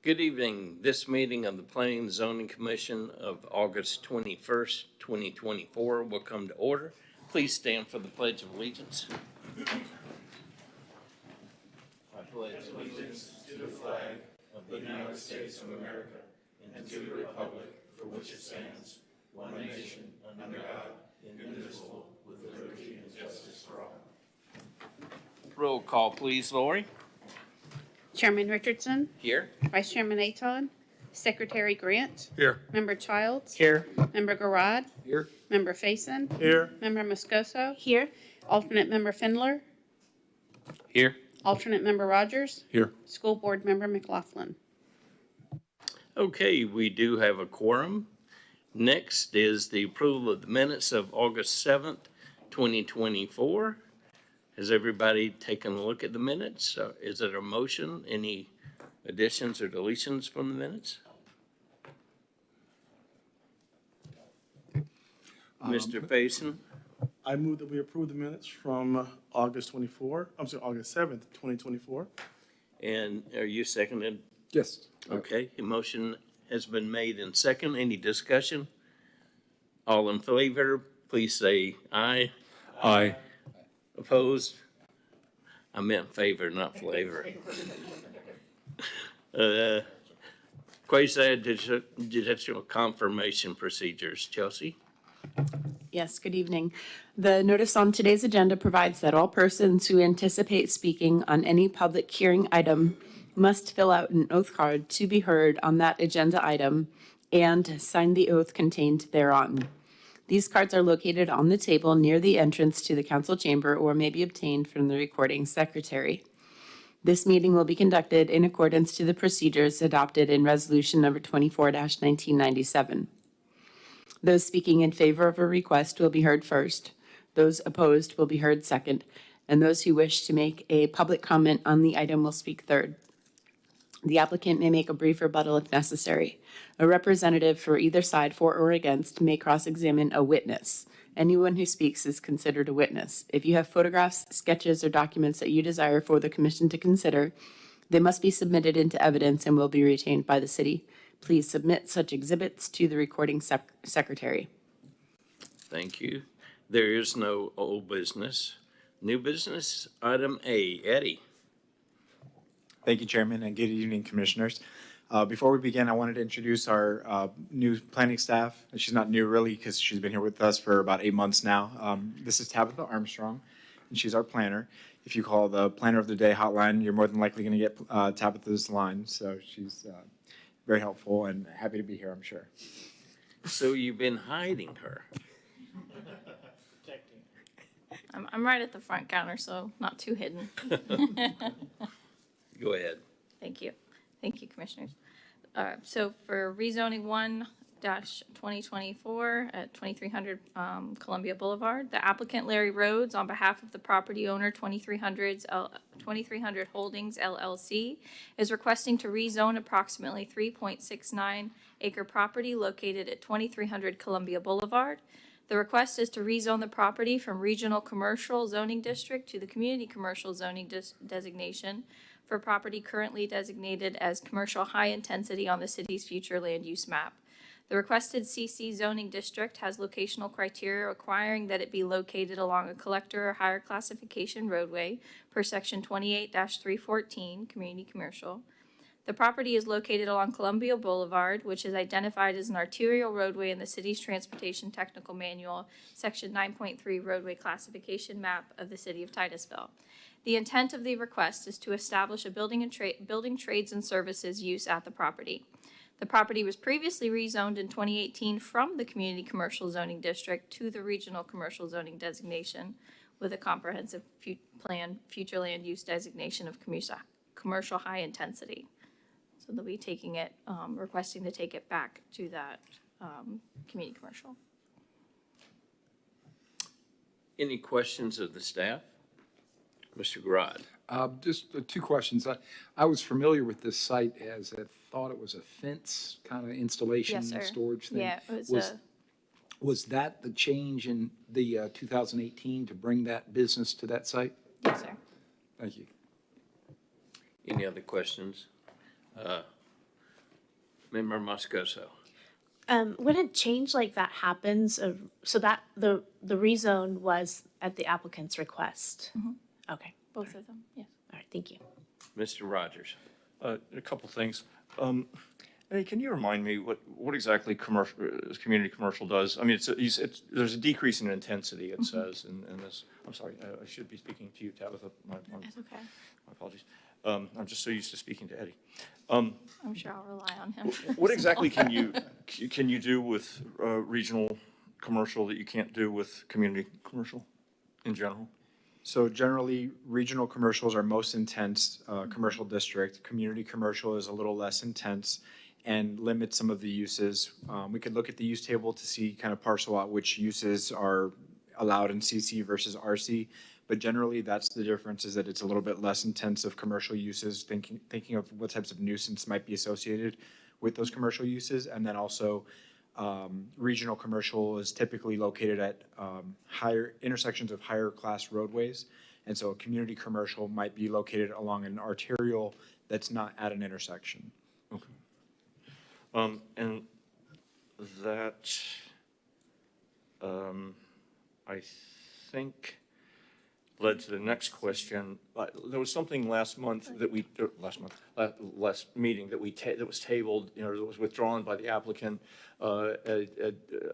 Good evening. This meeting of the Planning and Zoning Commission of August 21st, 2024 will come to order. Please stand for the Pledge of Allegiance. I pledge allegiance to the flag of the United States of America and to the republic for which it stands, one nation, under God, indivisible, with liberty and justice for all. Roll call, please, Lori. Chairman Richardson, Here. Vice Chairman Aton, Secretary Grant, Here. Member Childs, Here. Member Garrard, Here. Member Faison, Here. Member Moscoso, here, Alternate Member Findler, Here. Alternate Member Rogers, Here. School Board Member McLaughlin. Okay, we do have a quorum. Next is the approval of the minutes of August 7th, 2024. Has everybody taken a look at the minutes? Is it a motion? Any additions or deletions from the minutes? Mr. Faison? I move that we approve the minutes from August 7th, 2024. And are you seconded? Yes. Okay, a motion has been made and second. Any discussion? All in favor, please say aye. Aye. Opposed? I meant favor, not flavor. Quasi-judicial confirmation procedures. Chelsea? Yes, good evening. The notice on today's agenda provides that all persons who anticipate speaking on any public hearing item must fill out an oath card to be heard on that agenda item and sign the oath contained thereon. These cards are located on the table near the entrance to the council chamber or may be obtained from the recording secretary. This meeting will be conducted in accordance to the procedures adopted in Resolution Number 24-1997. Those speaking in favor of a request will be heard first. Those opposed will be heard second. And those who wish to make a public comment on the item will speak third. The applicant may make a brief rebuttal if necessary. A representative for either side, for or against, may cross-examine a witness. Anyone who speaks is considered a witness. If you have photographs, sketches, or documents that you desire for the commission to consider, they must be submitted into evidence and will be retained by the city. Please submit such exhibits to the recording secretary. Thank you. There is no old business. New business, item A. Eddie. Thank you, Chairman, and good evening, Commissioners. Before we begin, I wanted to introduce our new planning staff. She's not new, really, because she's been here with us for about 8 months now. This is Tabitha Armstrong, and she's our planner. If you call the Planner of the Day hotline, you're more than likely going to get Tabitha's line, so she's very helpful and happy to be here, I'm sure. So you've been hiding her. I'm right at the front counter, so not too hidden. Go ahead. Thank you. Thank you, Commissioners. So for rezoning 1-2024 at 2300 Columbia Boulevard, the applicant Larry Rhodes, on behalf of the property owner 2300 Holdings LLC, is requesting to rezone approximately 3.69 acre property located at 2300 Columbia Boulevard. The request is to rezone the property from Regional Commercial Zoning District to the Community Commercial Zoning designation for property currently designated as commercial high intensity on the city's future land use map. The requested CC zoning district has locational criteria requiring that it be located along a collector or higher classification roadway per section 28-314, Community Commercial. The property is located along Columbia Boulevard, which is identified as an arterial roadway in the city's Transportation Technical Manual, section 9.3 roadway classification map of the city of Titusville. The intent of the request is to establish a building trades and services use at the property. The property was previously rezoned in 2018 from the Community Commercial Zoning District to the Regional Commercial Zoning designation with a comprehensive plan future land use designation of commercial high intensity. So they'll be taking it, requesting to take it back to that community commercial. Any questions of the staff? Mr. Garrard. Just two questions. I was familiar with this site as I thought it was a fence kind of installation Yes, sir. and storage thing. Yeah, it Was that the change in the 2018 to bring that business to that site? yes, sir. Thank you. Any other questions? Member Moscoso. When a change like that happens, so that the rezone was at the applicant's request? Okay, Both of them, yes. all right, thank you. Mr. Rogers. A couple things. Hey, can you remind me what exactly community commercial does? I mean, there's a decrease in intensity, it says, in this. I'm sorry, I should be speaking to you, Tabitha. That's okay. My apologies. I'm just so used to speaking to Eddie. I'm sure I'll rely on him. What exactly can you do with regional commercial that you can't do with community commercial in general? So generally, regional commercials are most intense, commercial district. Community commercial is a little less intense and limits some of the uses. We could look at the use table to see, kind of parcel out which uses are allowed in CC versus RC. But generally, that's the difference, is that it's a little bit less intensive commercial uses, thinking of what types of nuisance might be associated with those commercial uses. And then also, regional commercial is typically located at higher intersections of higher class roadways. And so a community commercial might be located along an arterial that's not at an intersection. Okay. And that, I think, led to the next question. There was something last meeting that was tabled, that was withdrawn by the applicant, a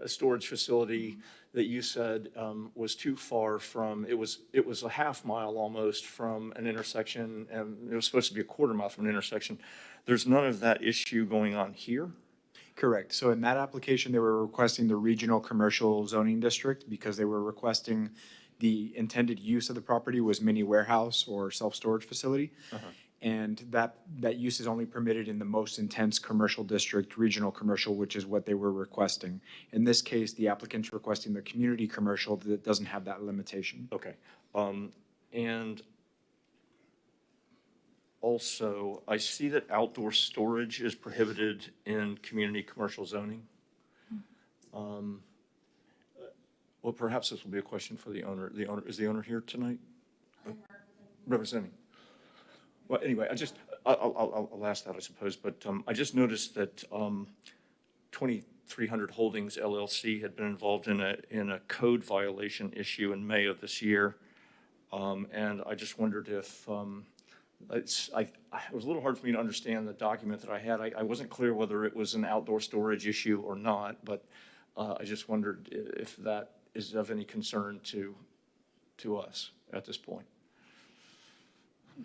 storage facility that you said was too far from, it was a half mile almost from an intersection, and it was supposed to be a quarter mile from an intersection. There's none of that issue going on here? Correct. So in that application, they were requesting the regional commercial zoning district because they were requesting the intended use of the property was mini warehouse or self-storage facility. And that use is only permitted in the most intense commercial district, regional commercial, which is what they were requesting. In this case, the applicant's requesting the community commercial that doesn't have that limitation. Okay. And also, I see that outdoor storage is prohibited in community commercial zoning. Well, perhaps this will be a question for the owner. Is the owner here tonight? Representing. Well, anyway, I'll ask that, I suppose, but I just noticed that 2300 Holdings LLC had been involved in a code violation issue in May of this year. And I just wondered if, it was a little hard for me to understand the document that I had. I wasn't clear whether it was an outdoor storage issue or not, but I just wondered if that is of any concern to us at this point. I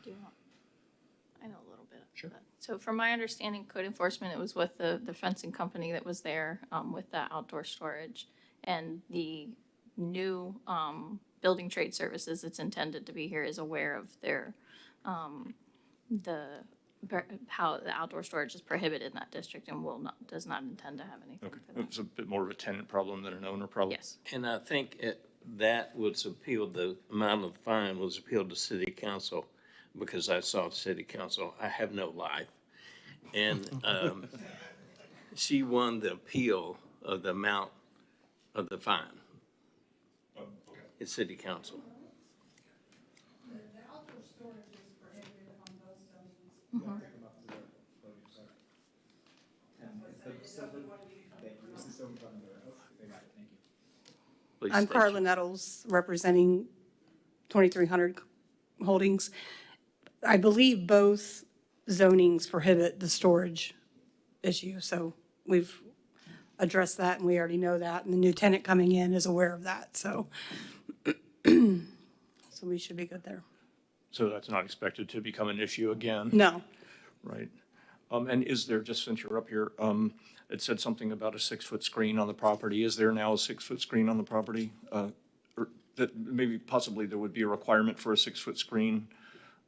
know a little bit. Sure. So from my understanding, code enforcement, it was with the fencing company that was there with the outdoor storage. And the new building trade services that's intended to be here is aware of their, how the outdoor storage is prohibited in that district and does not intend to have anything Okay. for that. It's a bit more of a tenant problem than an owner problem? Yes. And I think that was appealed, the amount of the fine was appealed to city council because I saw city council. I have no life. And she won the appeal of the amount of the fine. It's city council. The outdoor storage is prohibited on those zonings. Please I'm state Carla Nettles, representing 2300 Holdings. I believe both zonings prohibit the storage issue, so we've addressed that, and we already know that, and the new tenant coming in is aware of that, so so we should be good there. So that's not expected to become an issue again? No, Right. And is there, just since you're up here, it said something about a 6-foot screen on the property. Is there now a 6-foot screen on the property? Or that maybe possibly there would be a requirement for a 6-foot screen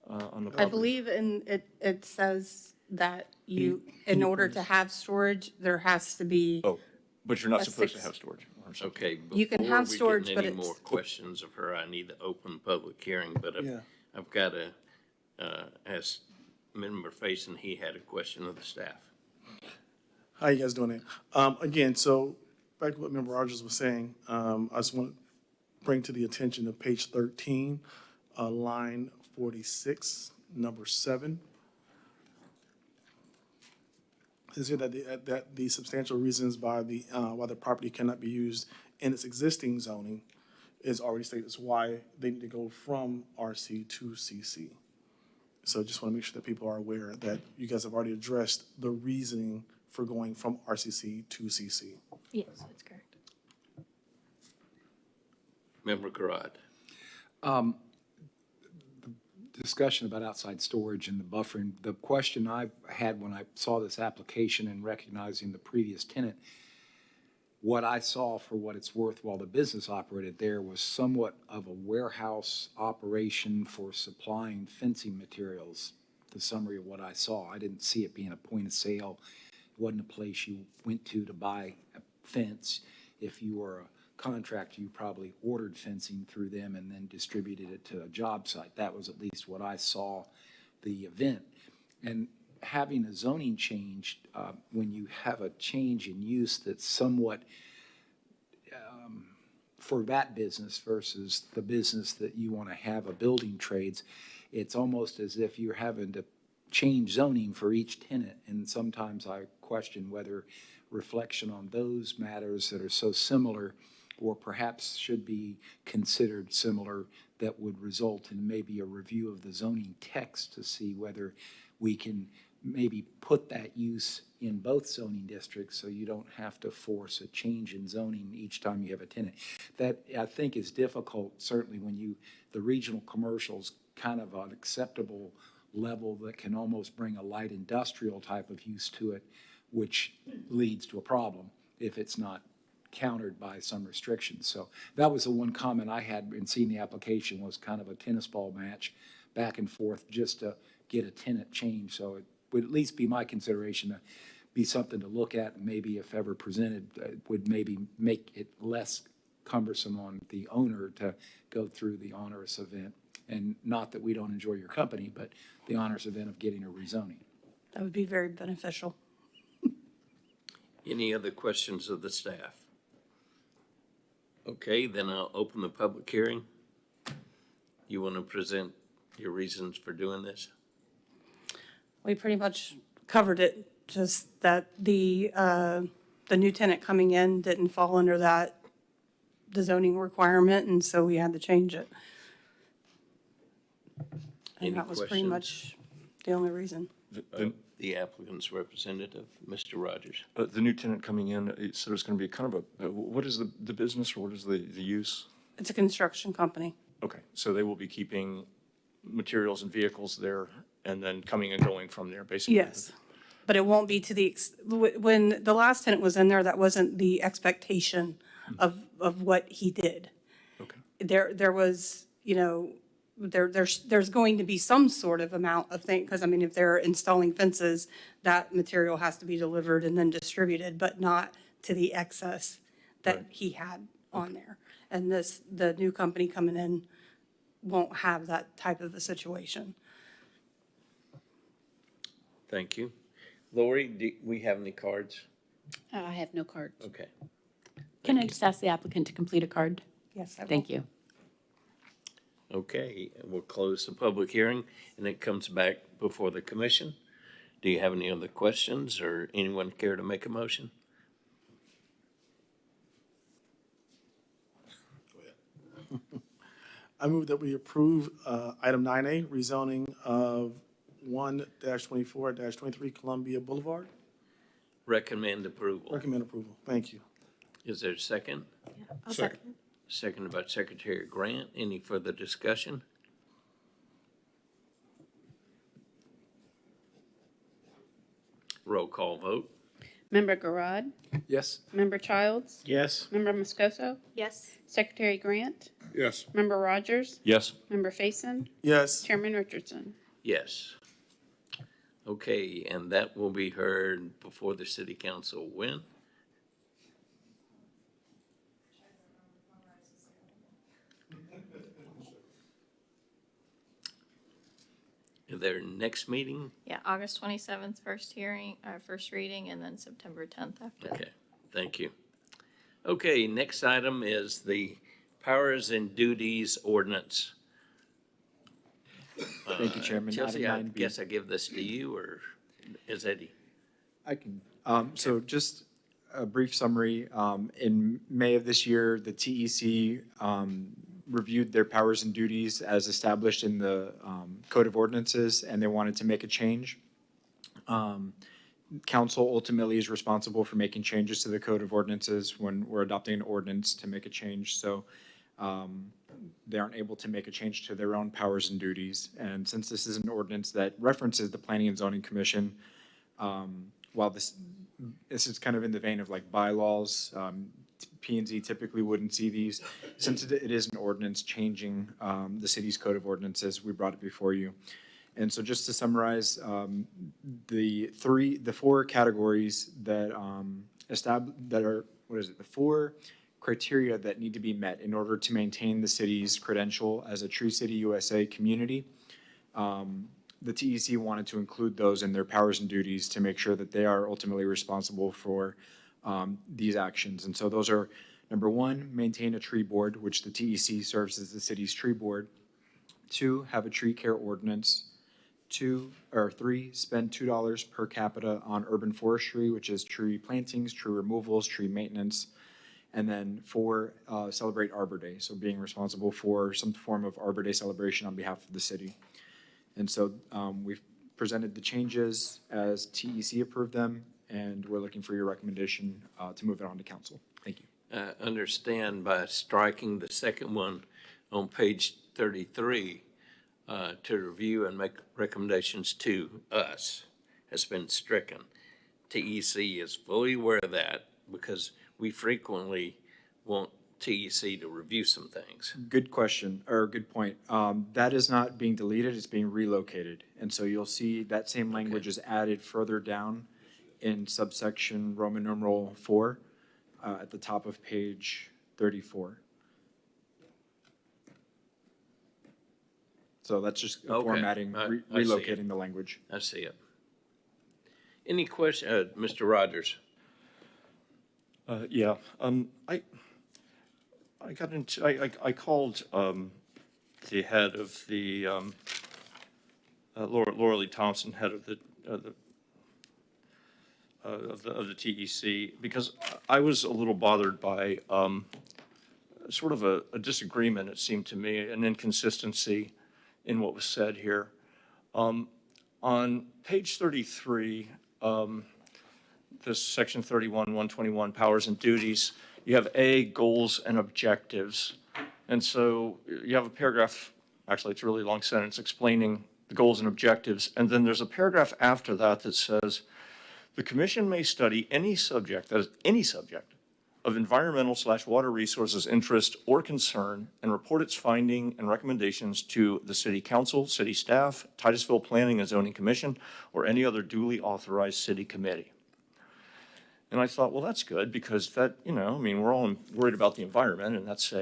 on the property? I believe it says that in order to have storage, there has to be. Oh, but you're not A supposed to 6 have storage or something. Okay, You can before have we storage, get but any it's- more questions of her, I need to open public hearing, but Yeah. I've got to ask Member Faison, he had a question of the staff. How you guys doing? Again, so back to what Member Rogers was saying, I just want to bring to the attention of page 13, line 46, number 7. is here that the substantial reasons why the property cannot be used in its existing zoning is already stated. It's why they need to go from RC to CC. So just want to make sure that people are aware that you guys have already addressed the reasoning for going from RCC to CC. Yes, that's correct. Member Garad. Discussion about outside storage and the buffering. The question I had when I saw this application and recognizing the previous tenant, what I saw for what it's worth while the business operated there was somewhat of a warehouse operation for supplying fencing materials. The summary of what I saw, I didn't see it being a point of sale. It wasn't a place you went to buy a fence. If you were a contractor, you probably ordered fencing through them and then distributed it to a job site. That was at least what I saw the event. And having a zoning change, when you have a change in use that's somewhat for that business versus the business that you want to have a building trades, it's almost as if you're having to change zoning for each tenant. And sometimes I question whether reflection on those matters that are so similar or perhaps should be considered similar that would result in maybe a review of the zoning text to see whether we can maybe put that use in both zoning districts so you don't have to force a change in zoning each time you have a tenant. That, I think, is difficult, certainly when the regional commercial's kind of an acceptable level that can almost bring a light industrial type of use to it, which leads to a problem if it's not countered by some restrictions. So that was the one comment I had in seeing the application, was kind of a tennis ball match back and forth just to get a tenant change. So it would at least be my consideration to be something to look at, and maybe if ever presented, would maybe make it less cumbersome on the owner to go through the onerous event. And not that we don't enjoy your company, but the onerous event of getting a rezoning. That would be very beneficial. Any other questions of the staff? Okay, then I'll open the public hearing. You want to present your reasons for doing this? We pretty much covered it, just that the new tenant coming in didn't fall under the zoning requirement, and so we had to change it. Any And that was pretty questions? much the only reason. The applicant's representative, Mr. Rogers. The new tenant coming in, it said it's going to be kind of what is the business, or what is the use? It's a construction company. Okay, so they will be keeping materials and vehicles there and then coming and going from there, basically? Yes, but it won't be to when the last tenant was in there, that wasn't the expectation of what he did. Okay. There was, there's going to be some sort of amount of thing, because I mean, if they're installing fences, that material has to be delivered and then distributed, but not to the excess that Right. he had on there. And the new company coming in won't have that type of a situation. Thank you. Lori, do we have any cards? I have no cards. Okay. Can I just ask the applicant to complete a card? Yes, I will. Thank you. Okay, we'll close the public hearing, and it comes back before the commission. Do you have any other questions, or anyone care to make a motion? I move that we approve item 9A, rezoning of 1-24-23 Columbia Boulevard. Recommend approval. Recommend approval. Thank you. Is there a second? I'll second. Seconded by Secretary Grant. Any further discussion? Roll call vote. Member Garad, Yes? Member Childs, Yes. Member Moscoso, Yes. Secretary Grant, Yes. Member Rogers, Yes. Member Faison, Yes. Chairman Richardson. Yes. Okay, and that will be heard before the city council when? Their next meeting? Yeah, August 27th, first reading, and then September 10th after that. Okay, thank you. Okay, next item is the powers and duties ordinance. Thank you, Chairman. Chelsea, Item I 9B. guess I give this to you, or is Eddie? I can, so just a brief summary. In May of this year, the TEC reviewed their powers and duties as established in the Code of Ordinances, and they wanted to make a change. Council ultimately is responsible for making changes to the Code of Ordinances when we're adopting an ordinance to make a change. So they aren't able to make a change to their own powers and duties. And since this is an ordinance that references the Planning and Zoning Commission, while this is kind of in the vein of like bylaws, P&Z typically wouldn't see these. Since it is an ordinance changing the city's Code of Ordinances, we brought it before you. And so just to summarize, the four categories that the four criteria that need to be met in order to maintain the city's credential as a Tree City USA community. The TEC wanted to include those in their powers and duties to make sure that they are ultimately responsible for these actions. And so those are, number one, maintain a tree board, which the TEC serves as the city's tree board. 2, have a tree care ordinance. 3, spend $2 per capita on urban forestry, which is tree plantings, tree removals, tree maintenance. And then 4, celebrate Arbor Day, so being responsible for some form of Arbor Day celebration on behalf of the city. And so we've presented the changes as TEC approved them, and we're looking for your recommendation to move it on to council. Thank you. Understand by striking the second one on page 33, to review and make recommendations to us has been stricken. TEC is fully aware of that because we frequently want TEC to review some things. Good question, or good point. That is not being deleted, it's being relocated. And so you'll see that same language is added further down in subsection Roman numeral 4 at the top of page 34. So that's just formatting, I see relocating it. the language. I see it. Any question, Mr. Rogers? Yeah, I got into, I called the head of the, Laura Lee Thompson, head of the TEC, because I was a little bothered by sort of a disagreement, it seemed to me, an inconsistency in what was said here. On page 33, this section 31, 121, powers and duties, you have A, goals and objectives. And so you have a paragraph, actually it's a really long sentence, explaining the goals and objectives. And then there's a paragraph after that that says, the commission may study any subject, that is any subject, of environmental/water resources interest or concern and report its finding and recommendations to the city council, city staff, Titusville Planning and Zoning Commission, or any other duly authorized city committee. And I thought, well, that's good because that, you know, I mean, we're all worried about the environment, and that's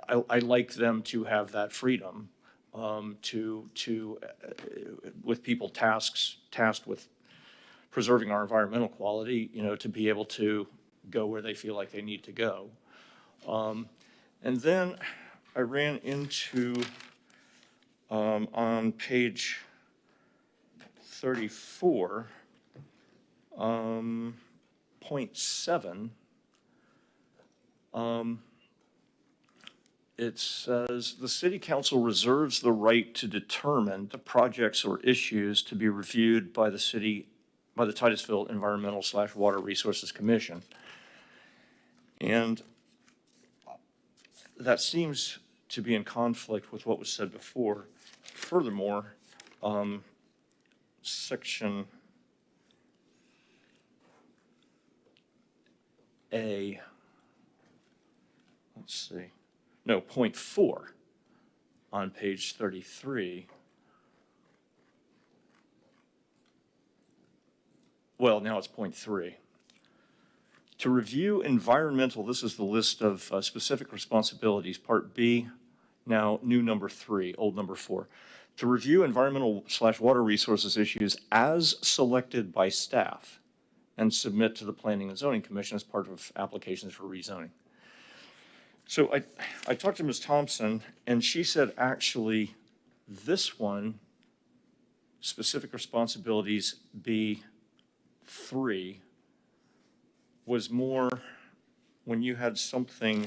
I like them to have that freedom with people tasked with preserving our environmental quality, you know, to be able to go where they feel like they need to go. And then I ran into, on page 34, point 7, it says, the city council reserves the right to determine the projects or issues to be reviewed by the Titusville Environmental/Water Resources Commission. And that seems to be in conflict with what was said before. Furthermore, section A, let's see, no, point 4 on page 33. Well, now it's point 3. To review environmental, this is the list of specific responsibilities, part B, now new number 3, old number 4. To review environmental/water resources issues as selected by staff and submit to the Planning and Zoning Commission as part of applications for rezoning. So I talked to Ms. Thompson, and she said, actually, this one specific responsibilities B3 was more when you had something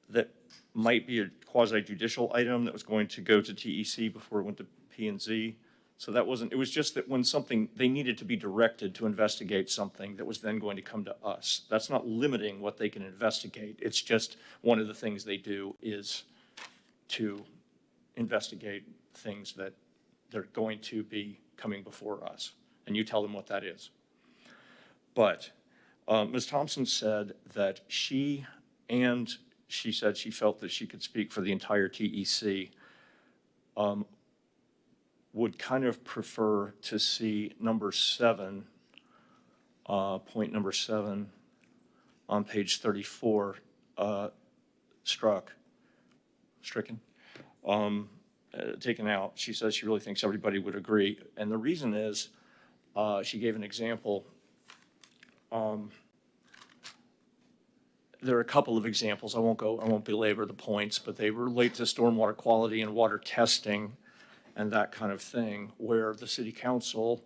that might be a quasi-judicial item that was going to go to TEC before it went to P and Z. So that wasn't, it was just that when something, they needed to be directed to investigate something that was then going to come to us. That's not limiting what they can investigate. It's just one of the things they do is to investigate things that they're going to be coming before us. And you tell them what that is. But Ms. Thompson said that she said she felt that she could speak for the entire TEC, would kind of prefer to see number 7, point number 7 on page 34, stricken, taken out. She says she really thinks everybody would agree. And the reason is, she gave an example. There are a couple of examples. I won't belabor the points, but they relate to stormwater quality and water testing and that kind of thing, where the city council,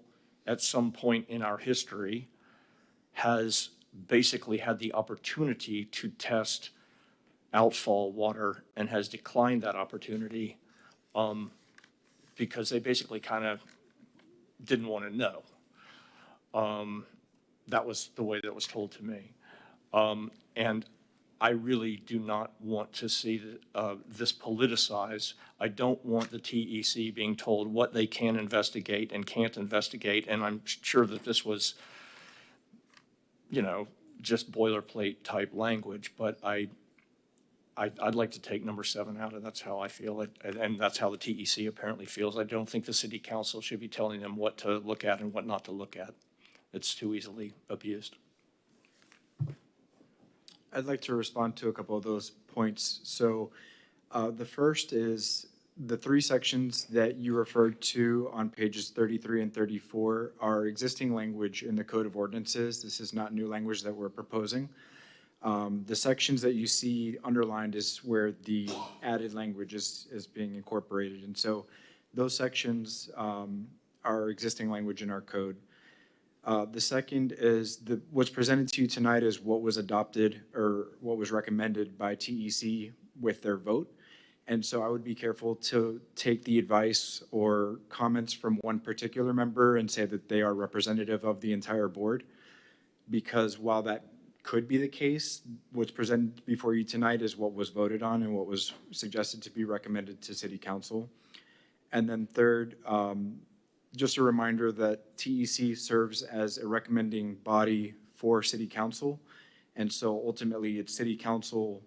at some point in our history, has basically had the opportunity to test outfall water and has declined that opportunity because they basically kind of didn't want to know. That was the way that was told to me. And I really do not want to see this politicized. I don't want the TEC being told what they can investigate and can't investigate. And I'm sure that this was, just boilerplate type language, but I'd like to take number 7 out, and that's how I feel it, and that's how the TEC apparently feels. I don't think the city council should be telling them what to look at and what not to look at. It's too easily abused. I'd like to respond to a couple of those points. So the first is the 3 sections that you referred to on pages 33 and 34 are existing language in the Code of Ordinances. This is not new language that we're proposing. The sections that you see underlined is where the added language is being incorporated. And so those sections are existing language in our code. The second is what's presented to you tonight is what was adopted or what was recommended by TEC with their vote. And so I would be careful to take the advice or comments from one particular member and say that they are representative of the entire board. Because while that could be the case, what's presented before you tonight is what was voted on and what was suggested to be recommended to City Council. And then third, just a reminder that TEC serves as a recommending body for City Council. And so ultimately it's City Council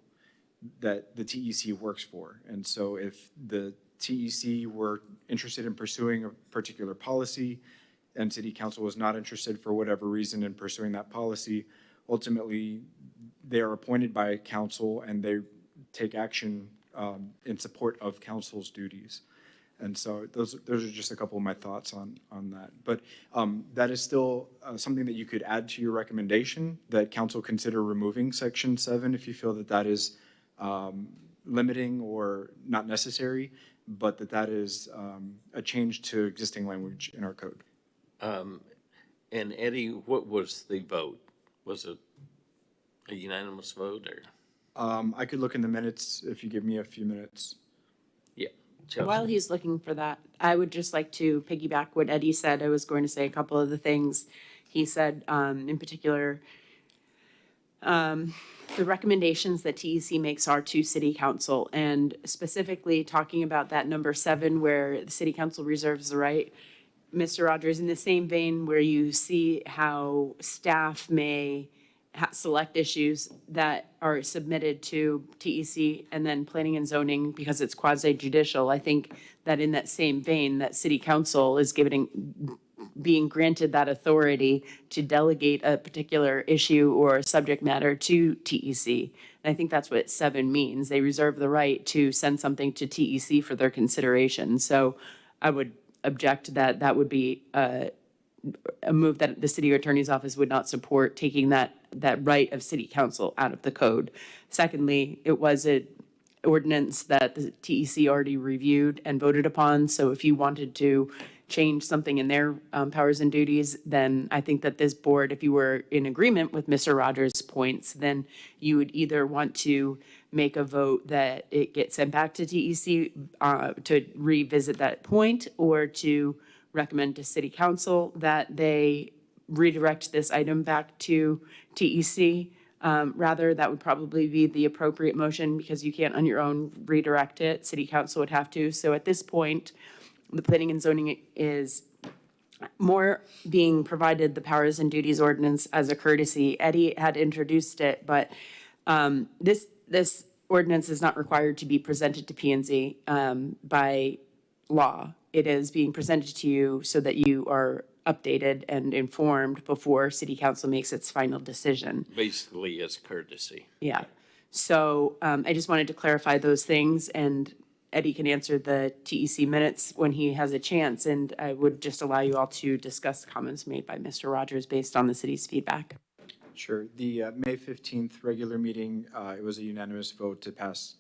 that the TEC works for. And so if the TEC were interested in pursuing a particular policy and City Council was not interested for whatever reason in pursuing that policy, ultimately they are appointed by council and they take action in support of council's duties. And so those are just a couple of my thoughts on that. But that is still something that you could add to your recommendation, that council consider removing section 7 if you feel that that is limiting or not necessary, but that is a change to existing language in our code. And Eddie, what was the vote? Was it a unanimous vote or? I could look in the minutes if you give me a few minutes. Yeah. Chelsea. While he's looking for that, I would just like to piggyback what Eddie said. I was going to say a couple of the things he said, in particular, the recommendations that TEC makes are to City Council, and specifically talking about that number 7 where the City Council reserves the right. Mr. Rogers, in the same vein where you see how staff may select issues that are submitted to TEC and then planning and zoning because it's quasi-judicial, I think that in that same vein, that City Council is being granted that authority to delegate a particular issue or subject matter to TEC. And I think that's what 7 means. They reserve the right to send something to TEC for their consideration. So I would object that that would be a move that the city attorney's office would not support, taking that right of City Council out of the code. Secondly, it was ordinance that the TEC already reviewed and voted upon. So if you wanted to change something in their powers and duties, then I think that this board, if you were in agreement with Mr. Rogers' points, then you would either want to make a vote that it gets sent back to TEC to revisit that point, or to recommend to City Council that they redirect this item back to TEC. Rather, that would probably be the appropriate motion, because you can't on your own redirect it. City Council would have to. So at this point, the planning and zoning is more being provided the powers and duties ordinance as a courtesy. Eddie had introduced it, but this ordinance is not required to be presented to P&Z by law. It is being presented to you so that you are updated and informed before City Council makes its final decision. Basically, as courtesy. Yeah. So I just wanted to clarify those things, and Eddie can answer the TEC minutes when he has a chance, and I would just allow you all to discuss the comments made by Mr. Rogers based on the city's feedback. Sure. The May 15th regular meeting, it was a unanimous vote to pass.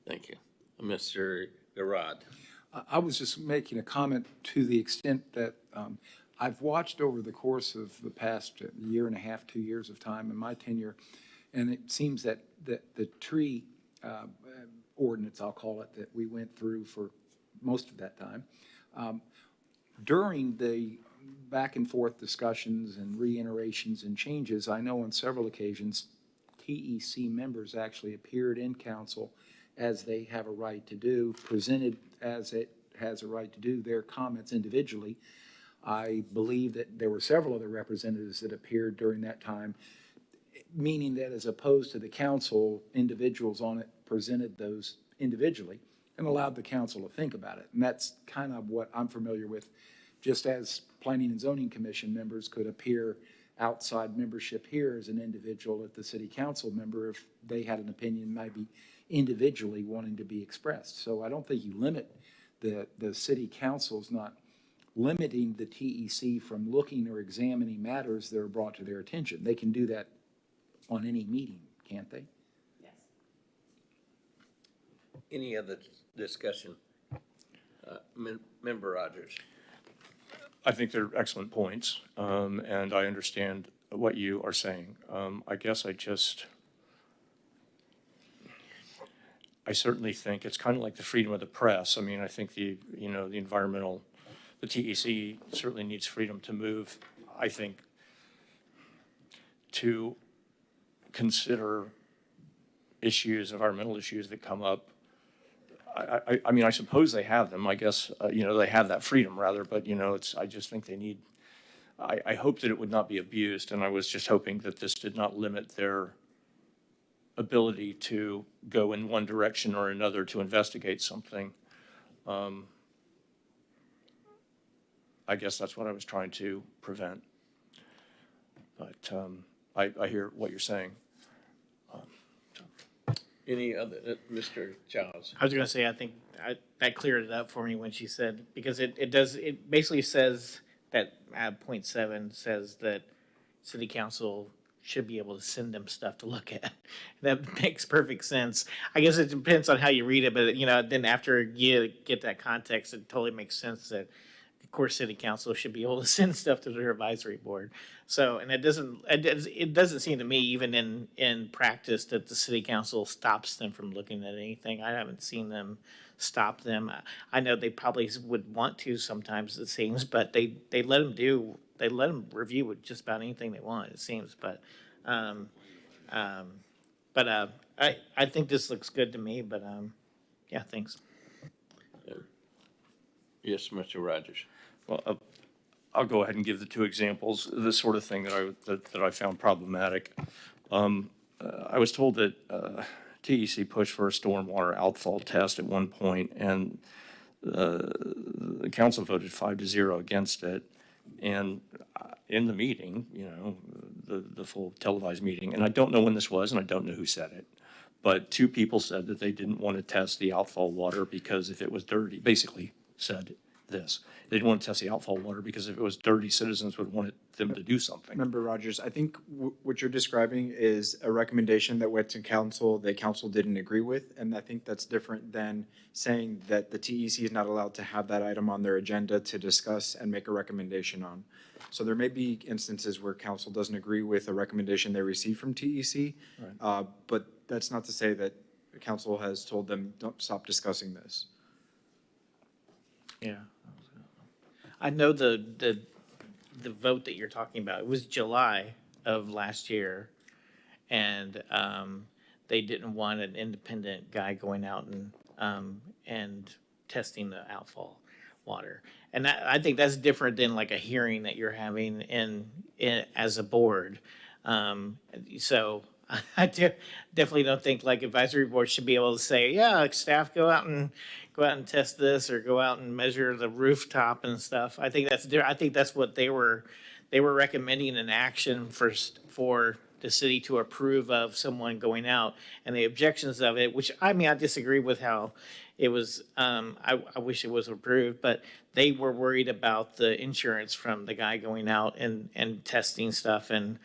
Thank you. Mr. Garad. I was just making a comment to the extent that I've watched over the course of the past year and a half, 2 years of time in my tenure, and it seems that the tree ordinance, I'll call it, that we went through for most of that time, during the back and forth discussions and reiterations and changes, I know on several occasions TEC members actually appeared in council, as they have a right to do, presented as it has a right to do their comments individually. I believe that there were several other representatives that appeared during that time, meaning that as opposed to the council, individuals on it presented those individually and allowed the council to think about it. And that's kind of what I'm familiar with, just as Planning and Zoning Commission members could appear outside membership here as an individual at the city council member if they had an opinion maybe individually wanting to be expressed. So I don't think you limit the city council's not limiting the TEC from looking or examining matters that are brought to their attention. They can do that on any meeting, can't they? Yes. Any other discussion? Member Rogers. I think they're excellent points, and I understand what you are saying. I guess I certainly think it's kind of like the freedom of the press. I mean, I think the TEC certainly needs freedom to move, I think, to consider environmental issues that come up. I mean, I suppose they have them. I guess, they have that freedom rather, but, I just think they need, I hope that it would not be abused, and I was just hoping that this did not limit their ability to go in one direction or another to investigate something. I guess that's what I was trying to prevent. But I hear what you're saying. Any other, Mr. Childs? I was going to say, I think that cleared it up for me when she said, because it basically says that point 7 says that city council should be able to send them stuff to look at. That makes perfect sense. I guess it depends on how you read it, but then after you get that context, it totally makes sense that of course city council should be able to send stuff to their advisory board. So, and it doesn't seem to me, even in practice, that the city council stops them from looking at anything. I haven't seen them stop them. I know they probably would want to sometimes, it seems, but they let them review with just about anything they want, it seems. But I think this looks good to me. But yeah, thanks. Yes, Mr. Rogers. Well, I'll go ahead and give the two examples, the sort of thing that I found problematic. I was told that TEC pushed for a stormwater outfall test at one point, and the council voted 5-0 against it. And in the meeting, the full televised meeting, and I don't know when this was, and I don't know who said it, but two people said that they didn't want to test the outfall water because if it was dirty, basically said this. They didn't want to test the outfall water because if it was dirty, citizens would want them to do something. Member Rogers, I think what you're describing is a recommendation that went to council that council didn't agree with. And I think that's different than saying that the TEC is not allowed to have that item on their agenda to discuss and make a recommendation on. So there may be instances where council doesn't agree with a recommendation they received from TEC. But that's not to say that the council has told them, don't stop discussing this. Yeah. I know the vote that you're talking about, it was July of last year. And they didn't want an independent guy going out and testing the outfall water. And I think that's different than like a hearing that you're having in as a board. So I definitely don't think like advisory board should be able to say, yeah, staff go out and test this or go out and measure the rooftop and stuff. I think that's what they were recommending an action for the city to approve of someone going out, and the objections of it, which I mean, I disagree with how it was, I wish it was approved, but they were worried about the insurance from the guy going out and testing stuff and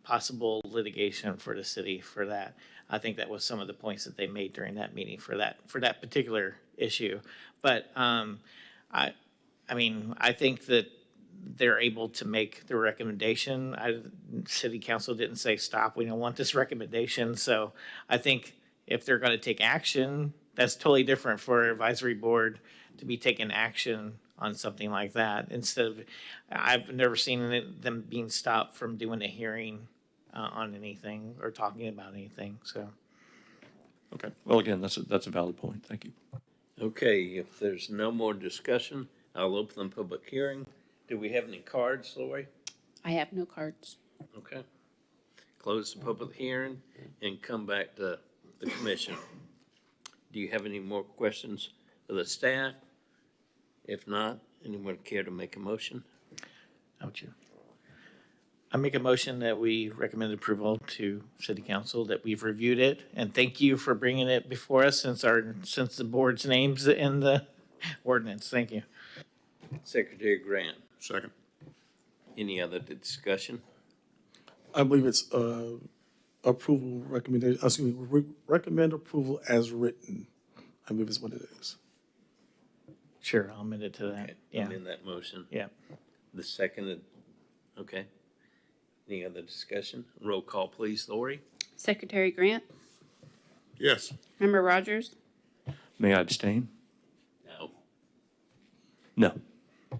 possible litigation for the city for that. I think that was some of the points that they made during that meeting for that particular issue. But I mean, I think that they're able to make the recommendation. City council didn't say, stop, we don't want this recommendation. So I think if they're going to take action, that's totally different for advisory board to be taking action on something like that. Instead of, I've never seen them being stopped from doing a hearing on anything or talking about anything, so. Okay, well, again, that's a valid point. Thank you. Okay, if there's no more discussion, I'll open the public hearing. Do we have any cards, Lori? I have no cards. Okay. Close the public hearing and come back to the commission. Do you have any more questions of the staff? If not, anyone care to make a motion? How about you? I make a motion that we recommend approval to city council, that we've reviewed it, and thank you for bringing it before us since the board's name's in the ordinance. Thank you. Secretary Grant, Second. any other discussion? I believe it's approval recommendation, excuse me, recommend approval as written. I believe is what it is. Sure, I'll amend it to that. Okay, Yeah, I'm in that motion. yeah. The second, okay. Any other discussion? Roll call, please, Lori. Secretary Grant, Yes. Member Rogers, May I abstain? No. No.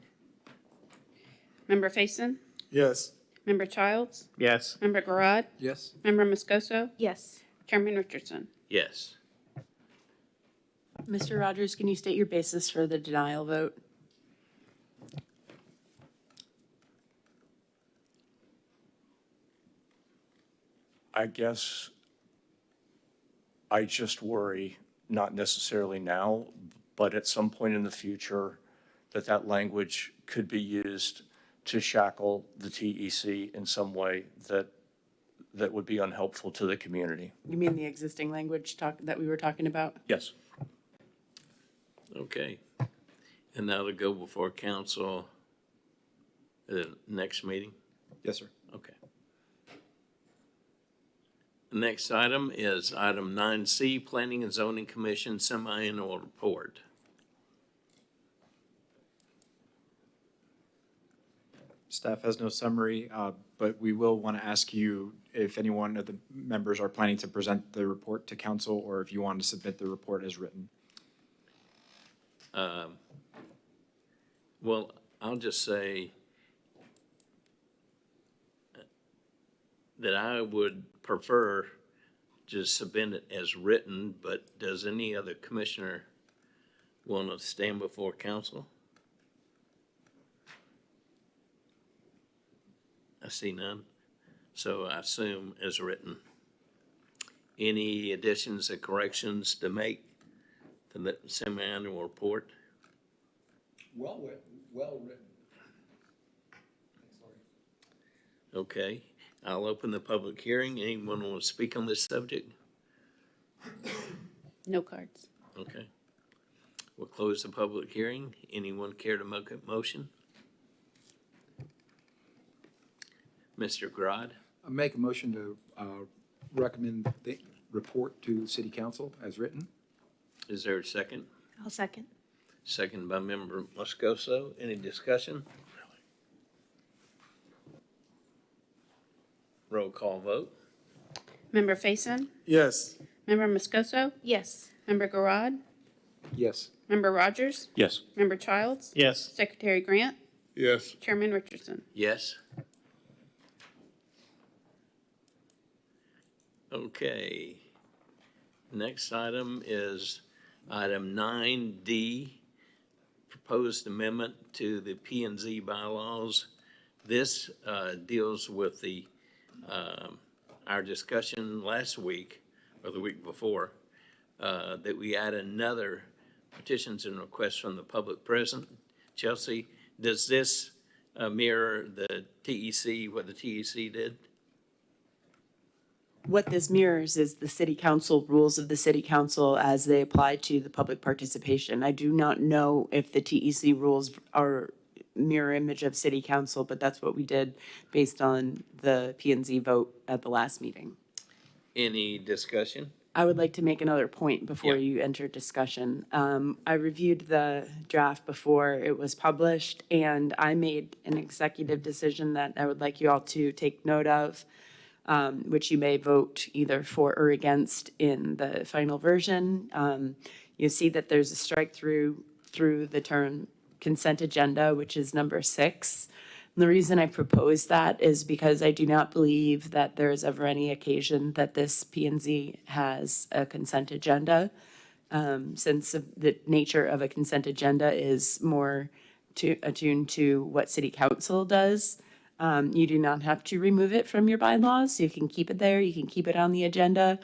Member Faison, Yes. Member Childs, Yes. Member Garad, Yes? Member Moscoso, Yes. Chairman Richardson. Yes. Mr. Rogers, can you state your basis for the denial vote? I guess I just worry, not necessarily now, but at some point in the future, that language could be used to shackle the TEC in some way that would be unhelpful to the community. You mean the existing language that we were talking about? Yes. Okay. And now to go before council at the next meeting? Yes, sir. Okay. The next item is item 9C, Planning and Zoning Commission Semi-Annual Report. Staff has no summary, but we will want to ask you if any one of the members are planning to present the report to council or if you want to submit the report as written. Well, I'll just say that I would prefer to submit it as written, but does any other commissioner want to stand before council? I see none, so I assume as written. Any additions or corrections to make to the semi-annual report? Well written. Okay, I'll open the public hearing. Anyone want to speak on this subject? No cards. Okay. We'll close the public hearing. Anyone care to make a motion? Mr. Grodd, I make a motion to recommend the report to City Council as written. is there a second? I'll second. Second by Member Moscoso. Any discussion? Roll call vote. Member Faison? Yes. Member Moscoso? Yes. Member Garad? Yes. Member Rogers? Yes. Member Childs? Yes. Secretary Grant? Yes. Chairman Richardson? Yes. Okay. Next item is item 9D, proposed amendment to the P and Z bylaws. This deals with the, our discussion last week, or the week before, that we add another petitions and requests from the public present. Chelsea, does this mirror the TEC, what the TEC did? What this mirrors is the city council rules of the city council as they apply to the public participation. I do not know if the TEC rules are mirror image of city council, but that's what we did based on the P and Z vote at the last meeting. Any discussion? I would like to make another point before Yeah. you enter discussion. I reviewed the draft before it was published, and I made an executive decision that I would like you all to take note of, which you may vote either for or against in the final version. You see that there's a strike through the term consent agenda, which is number 6. And the reason I propose that is because I do not believe that there is ever any occasion that this P and Z has a consent agenda. Since the nature of a consent agenda is more attuned to what city council does. You do not have to remove it from your bylaws. You can keep it there. You can keep it on the agenda.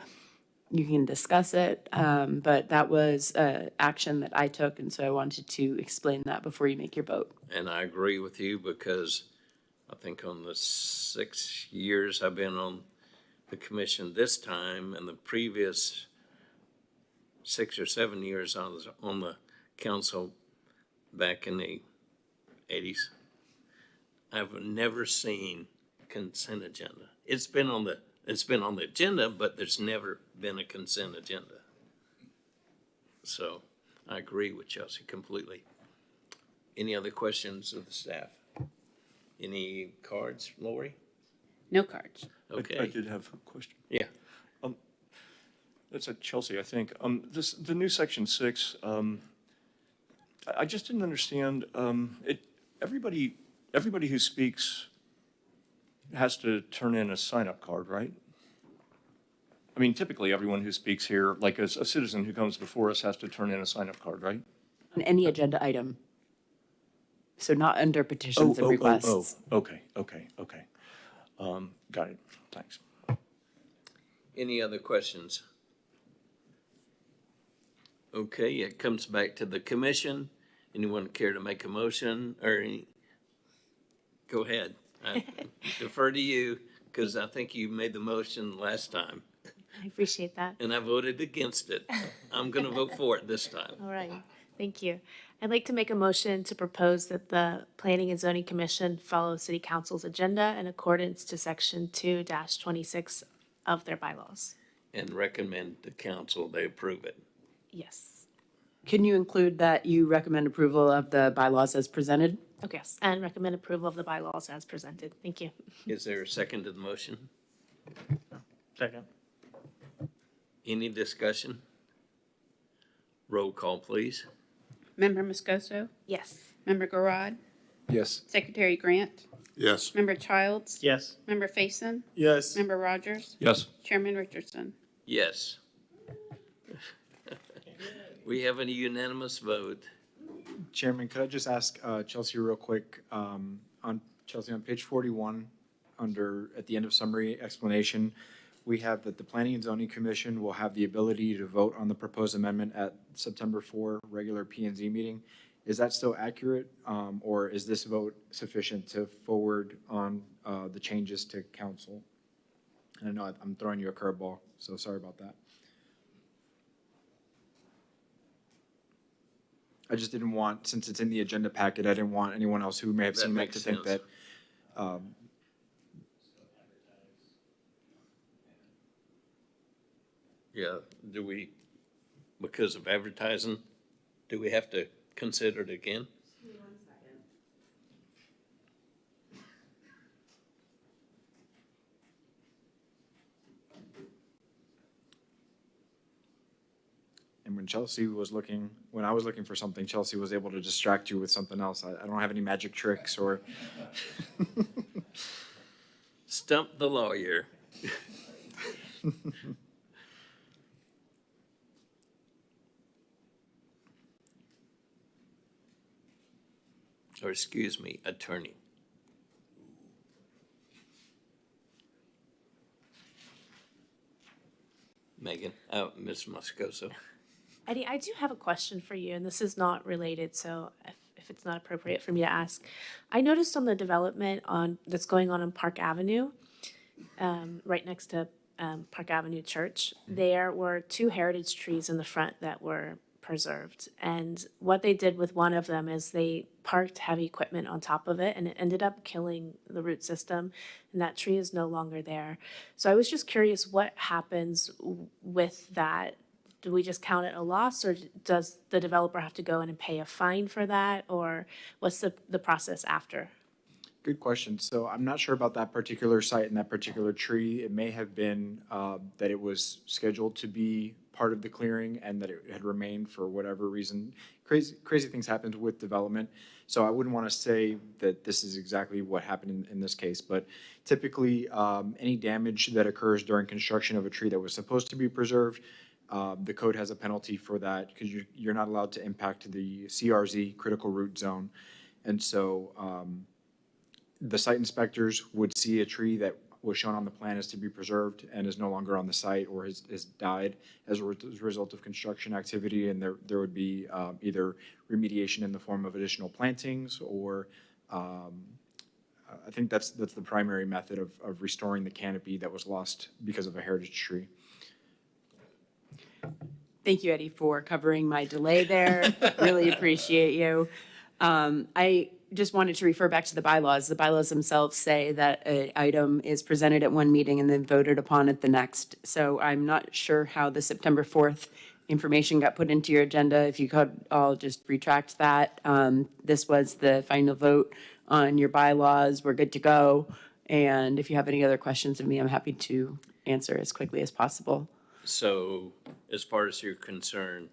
You can discuss it. But that was an action that I took, and so I wanted to explain that before you make your vote. And I agree with you because I think on the 6 years I've been on the commission this time and the previous 6 or 7 years I was on the council back in the 80s, I've never seen consent agenda. It's been on the agenda, but there's never been a consent agenda. So I agree with Chelsea completely. Any other questions of the staff? Any cards, Lori? No cards. I Okay, did have a question. yeah. That's at Chelsea, I think. The new section 6, I just didn't understand, everybody who speaks has to turn in a sign-up card, right? I mean, typically, everyone who speaks here, like a citizen who comes before us has to turn in a sign-up card, right? On any agenda item. So not under petitions and requests. Okay. Got it, thanks. Any other questions? Okay, it comes back to the commission. Anyone care to make a motion or any? Go ahead. I defer to you because I think you made the motion last time I appreciate that. and I voted against it. I'm going to vote for it this time. All right, thank you. I'd like to make a motion to propose that the Planning and Zoning Commission follow City Council's agenda in accordance to Section 2-26 of their bylaws. And recommend to council they approve it. Yes. Can you include that you recommend approval of the bylaws as presented? Okay, yes, and recommend approval of the bylaws as presented. Thank you. Is there a second to the motion? Second. Any discussion? Roll call, please. Member Moscoso? Yes. Member Garad? Yes. Secretary Grant? Yes. Member Childs? Yes. Member Faison? Yes. Member Rogers? Yes. Chairman Richardson? Yes. We have a unanimous vote. Chairman, could I just ask Chelsea real quick, on page 41, at the end of summary explanation, we have that the Planning and Zoning Commission will have the ability to vote on the proposed amendment at September 4 regular P and Z meeting. Is that still accurate, or is this vote sufficient to forward on the changes to council? And I know I'm throwing you a curveball, so sorry about that. I just didn't want, since it's in the agenda packet, I didn't want anyone else who may have That seen that makes to think sense. that, Yeah, do we, because of advertising, do we have to consider it again? and when I was looking for something, Chelsea was able to distract you with something else. I don't have any magic tricks or. Stump the lawyer. Or excuse me, attorney. Megan, Ms. Moscoso. Eddie, I do have a question for you, and this is not related, so if it's not appropriate for me to ask. I noticed on the development that's going on Park Avenue, right next to Park Avenue Church, there were 2 heritage trees in the front that were preserved. And what they did with one of them is they parked heavy equipment on top of it, and it ended up killing the root system, and that tree is no longer there. So I was just curious, what happens with that? Do we just count it a loss, or does the developer have to go in and pay a fine for that, or what's the process after? Good question. So I'm not sure about that particular site and that particular tree. It may have been that it was scheduled to be part of the clearing and that it had remained for whatever reason. Crazy things happened with development. So I wouldn't want to say that this is exactly what happened in this case, but typically any damage that occurs during construction of a tree that was supposed to be preserved, the code has a penalty for that because you're not allowed to impact the CRZ, critical root zone. And so the site inspectors would see a tree that was shown on the plan as to be preserved and is no longer on the site or has died as a result of construction activity, and there would be either remediation in the form of additional plantings or I think that's the primary method of restoring the canopy that was lost because of a heritage tree. Thank you, Eddie, for covering my delay there. Really appreciate you. I just wanted to refer back to the bylaws. The bylaws themselves say that an item is presented at one meeting and then voted upon at the next. So I'm not sure how the September 4th information got put into your agenda. If you could all just retract that. This was the final vote on your bylaws. We're good to go. And if you have any other questions of me, I'm happy to answer as quickly as possible. So as far as you're concerned,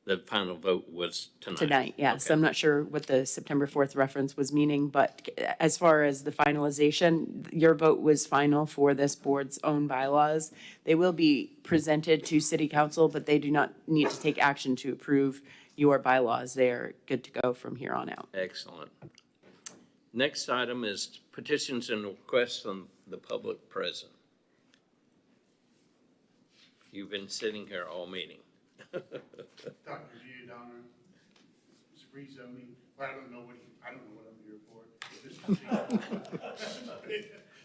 the final vote was tonight? Tonight, yes. Okay. I'm not sure what the September 4th reference was meaning, but as far as the finalization, your vote was final for this board's own bylaws. They will be presented to city council, but they do not need to take action to approve your bylaws. They are good to go from here on out. Excellent. Next item is petitions and requests from the public present. You've been sitting here all meeting. Dr. Giordano, it's rezoning, but I don't know what I'm here for.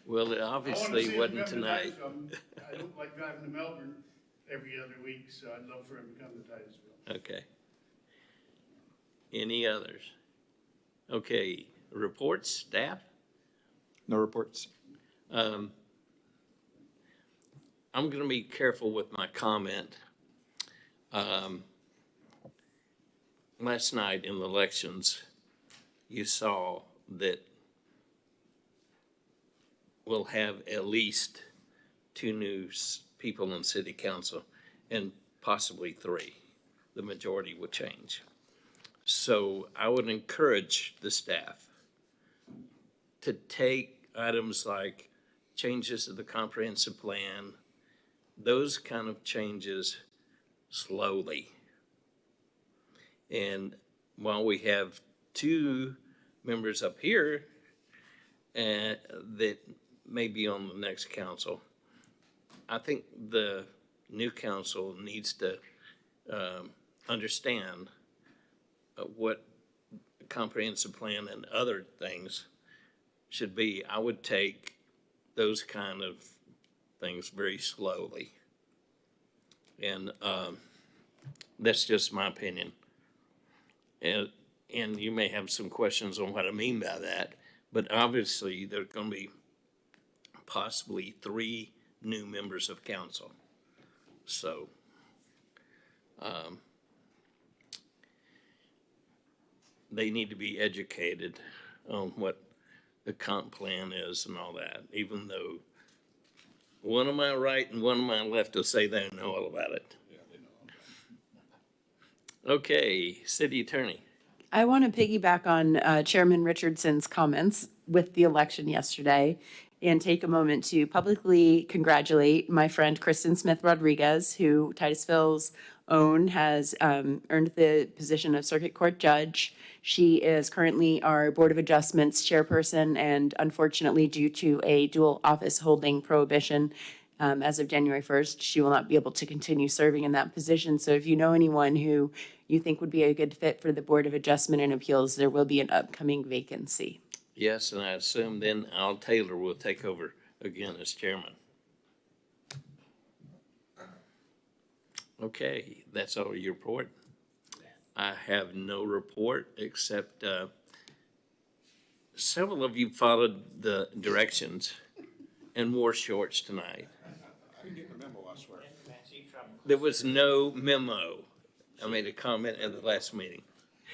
Well, it obviously wasn't tonight. I don't like driving to Melbourne every other week, so I'd love for him to come to Titusville. Okay. Any others? Okay, reports, staff? No reports. I'm going to be careful with my comment. Last night in the elections, you saw that we'll have at least 2 new people in city council and possibly 3. The majority will change. So I would encourage the staff to take items like changes to the comprehensive plan, those kind of changes slowly. And while we have 2 members up here that may be on the next council, I think the new council needs to understand what the comprehensive plan and other things should be. I would take those kind of things very slowly. And that's just my opinion. And you may have some questions on what I mean by that, but obviously there's going to be possibly 3 new members of council. So, they need to be educated on what the comp plan is and all that, even though one of my right and one of my left will say they know all about it. Okay, city attorney. I want to piggyback on Chairman Richardson's comments with the election yesterday and take a moment to publicly congratulate my friend Kristen Smith Rodriguez, who Titusville's own has earned the position of Circuit Court Judge. She is currently our Board of Adjustments chairperson, and unfortunately, due to a dual office holding prohibition, as of January 1st, she will not be able to continue serving in that position. So if you know anyone who you think would be a good fit for the Board of Adjustment and Appeals, there will be an upcoming vacancy. Yes, and I assume then Al Taylor will take over again as chairman. Okay, that's all your report. I have no report except several of you followed the directions and wore shorts tonight. I didn't get the memo, I swear. There was no memo. I made a comment at the last meeting.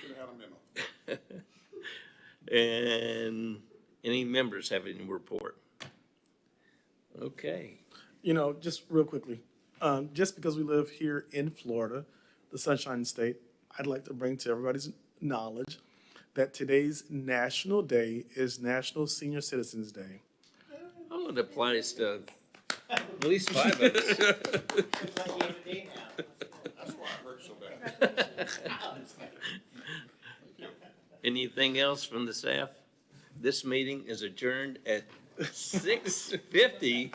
Should have had a memo. And any members have any report? Okay. You know, just real quickly, just because we live here in Florida, the Sunshine State, I'd like to bring to everybody's knowledge that today's national day is National Senior Citizens Day. Oh, it applies to at least 5 of us. That's why it hurts so bad. Anything else from the staff? This meeting is adjourned at 6:50.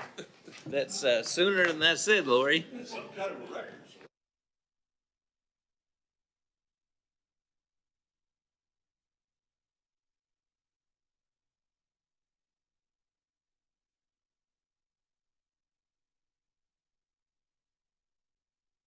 That's sooner than that said, Lori. Some kind of a record.